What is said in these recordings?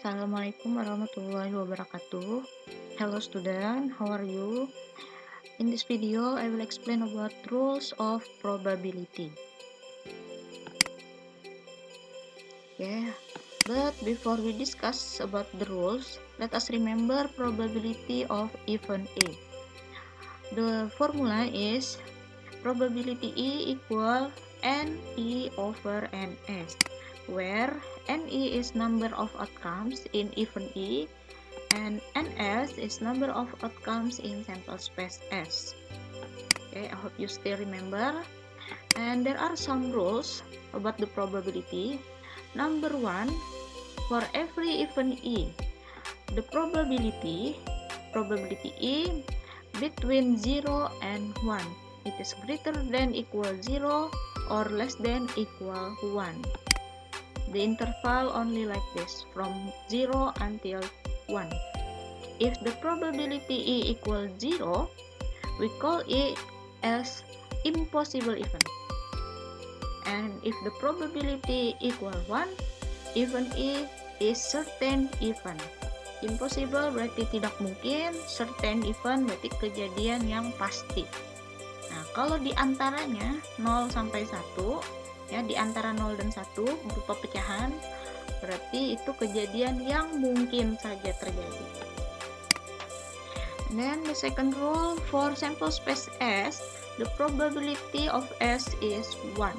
Assalamualaikum warahmatullahi wabarakatuh. Hello student, how are you? In this video, I will explain about rules of probability. Okay, but before we discuss about the rules, let us remember probability of event A. The formula is probability E equal NE over NS, where NE is number of outcomes in event E and NS is number of outcomes in sample space S. Okay, I hope you still remember. And there are some rules about the probability. Number 1, for every event E, the probability E between 0 and 1, it is greater than equal 0 or less than equal 1. The interval only like this, from 0 until 1. If the probability E equals 0, we call it as impossible event. And if the probability equal 1, event E is certain event. Impossible berarti tidak mungkin, certain event berarti kejadian yang pasti. Nah, kalau di antaranya 0 sampai 1, ya, di antara 0 dan 1 berupa pecahan, berarti itu kejadian yang mungkin saja terjadi. And then the second rule, for sample space S, the probability of S is 1.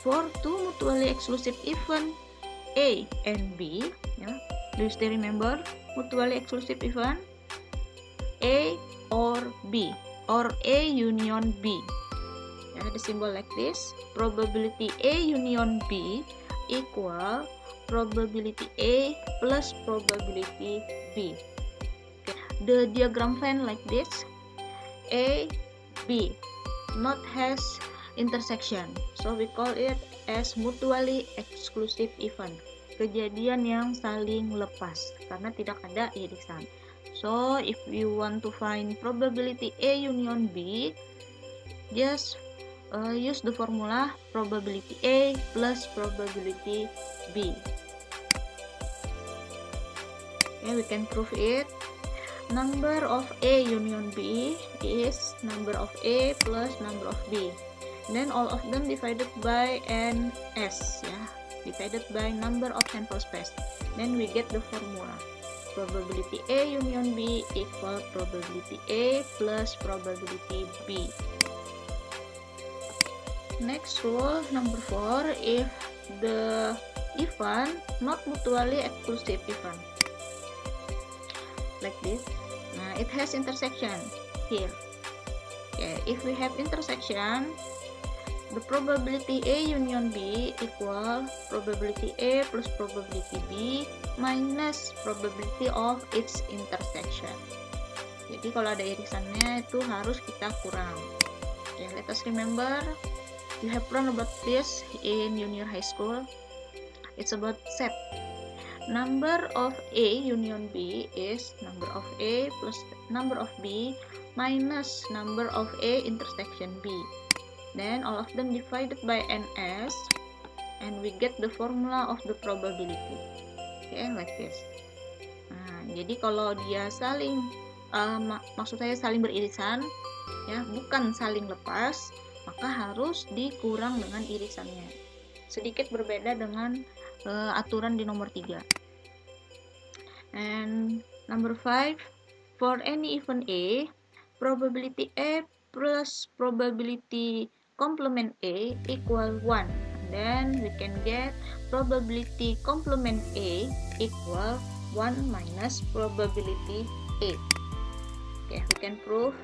For two mutually exclusive event A and B, ya, do you still remember mutually exclusive event? A or B, or A union B. Ya, the symbol like this, probability A union B equal probability A plus probability B. Okay. The diagram fan like this, A, B, not has intersection, so we call it as mutually exclusive event, kejadian yang saling lepas karena tidak ada irisan. So if you want to find probability A union B, just use the formula probability A plus probability B. Okay, we can prove it. Number of A union B is number of A plus number of B. Then all of them divided by NS, ya, divided by number of sample space. Then we get the formula. Probability A union B equal probability A plus probability B. Next rule, number 4, if the event not mutually exclusive event, like this. Nah, it has intersection here. Okay, if we have intersection, the probability A union B equal probability A plus probability B minus probability of its intersection. Jadi kalau ada irisannya itu harus kita kurang. Okay, let us remember. You have learned about this in junior high school. It's about set. Number of A union B is number of A plus number of B minus number of A intersection B. Then all of them divided by NS, and we get the formula of the probability. Okay, like this. Nah, jadi kalau dia saling, maksud saya saling beririsan, ya, bukan saling lepas, maka harus dikurang dengan irisannya. Sedikit berbeda dengan aturan di nomor 3. And number 5, for any event A, probability A plus probability complement A equal 1. And then we can get probability complement A equal 1 minus probability A. Okay, we can prove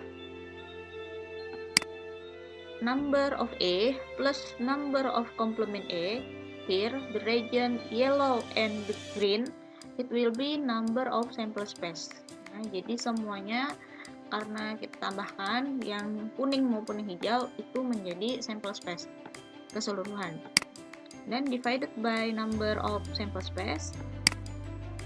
number of A plus number of complement A, here the region yellow and the green, it will be number of sample space. Nah, jadi semuanya karena kita tambahkan yang kuning maupun yang hijau itu menjadi sample space keseluruhan. Then divided by number of sample space,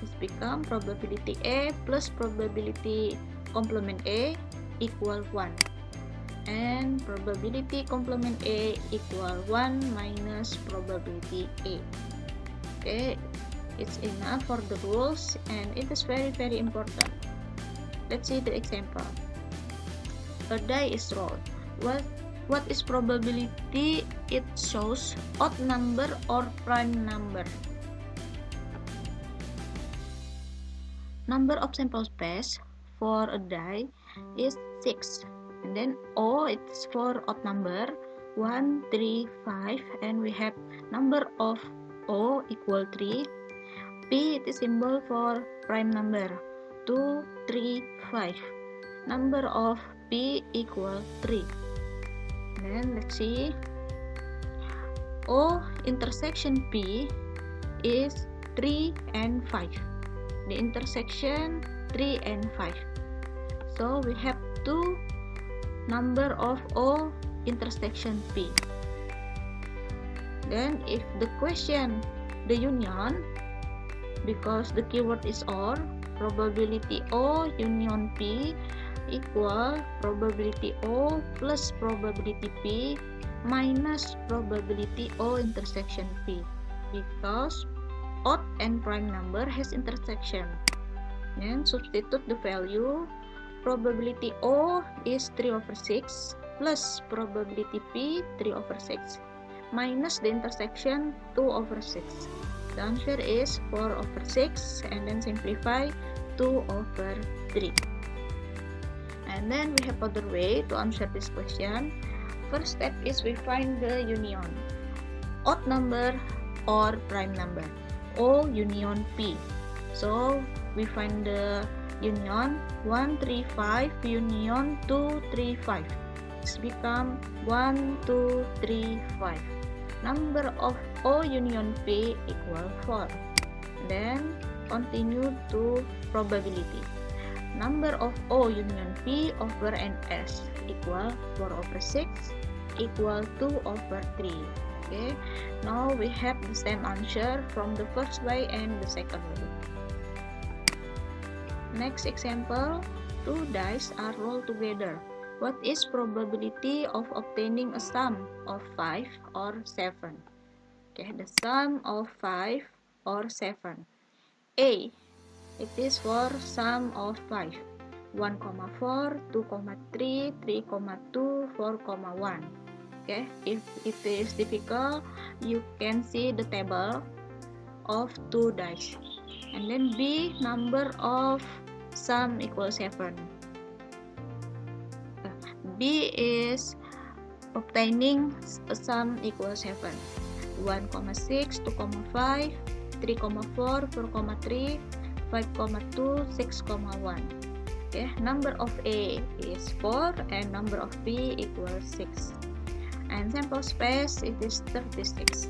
this become probability A plus probability complement A equal 1. And probability complement A equal 1 minus probability A. Okay, It's enough for the rules, and it is very important. Let's see the example. A die is rolled. What is probability it shows odd number or prime number? Number of sample space for a die is 6, and then O it's for odd number 1, 3, 5, and we have number of O equal 3. P it is symbol for prime number 2, 3, 5. Number of P equal 3. Then let's see. O intersection P is 3 and 5. The intersection 3 and 5. So we have two number of O intersection P. Then if the question the union, because the keyword is OR, probability O union P equal probability O plus probability P minus probability O intersection P, because odd and prime number has intersection. And substitute the value. Probability O is 3/6 plus probability P 3/6 minus the intersection 2/6. The answer is 4/6, and then simplify 2/3. And then we have other way to answer this question. First step is we find the union, odd number or prime number, O union P. So we find the union 1, 3, 5 union 2, 3, 5. It's become 1, 2, 3, 5. Number of O union P equal 4. Then continue to probability. Number of O union P over NS equal 4/6 equal 2/3. Okay, now we have the same answer from the first way and the second way. Next example, two dice are rolled together. What is probability of obtaining a sum of 5 or 7? Okay, the sum of 5 or 7. A, it is for sum of 5. 1,4, 2,3, 3,2, 4,1. Okay, if it is difficult, you can see the table of two dice. And then B, number of sum equals 7. B is obtaining a sum equals 7. 1,6, 2,5, 3,4, 4,3, 5,2, 6,1. Okay, number of A is 4 and number of B equals 6. And sample space it is 36.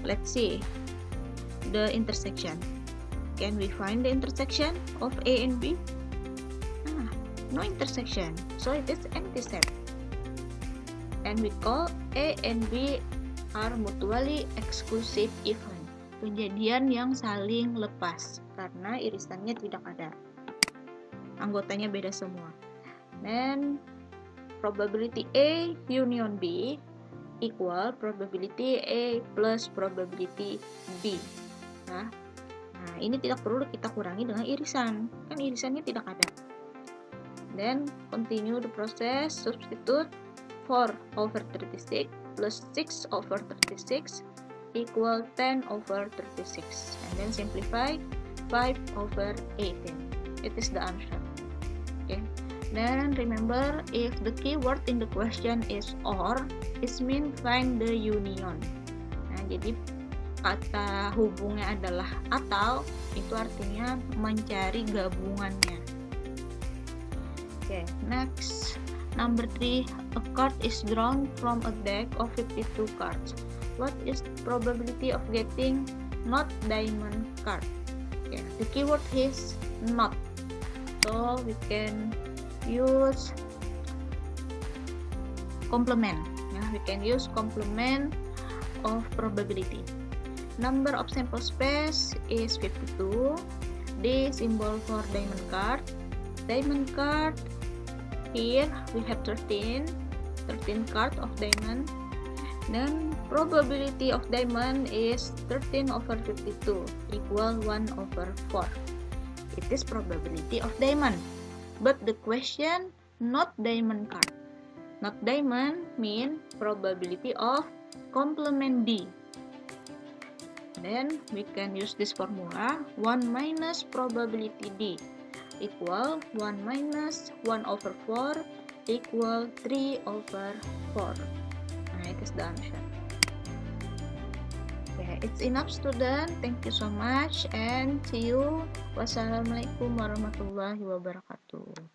Let's see the intersection. Can we find the intersection of A and B? No intersection, so it is empty set. And we call A and B are mutually exclusive event, kejadian yang saling lepas karena irisannya tidak ada, anggotanya beda semua. Then probability A union B equal probability A plus probability B. Nah, ini tidak perlu kita kurangi dengan irisan, kan irisannya tidak ada. Then continue the process, substitute 4/36 plus 6/36 equal 10/36, and then simplify 5/18. It is the answer. Okay. Then remember, if the keyword in the question is OR, it means find the union. Nah, jadi kata hubungnya adalah atau, itu artinya mencari gabungannya. Okay, next, number 3, a card is drawn from a deck of 52 cards. What is the probability of getting not diamond card? Okay, the keyword is not. So we can use complement. We can use complement of probability. Number of sample space is 52. D symbol for diamond card. Diamond card, here we have 13 card of diamond. Then probability of diamond is 13/32 equal 1/4. It is probability of diamond. But the question not diamond card. Not diamond mean probability of complement D. Then we can use this formula 1 minus probability D equal 1 minus 1/4 equal 3/4. It is the answer. Okay, it's enough student. Thank you so much and see you. Wassalamualaikum warahmatullahi wabarakatuh.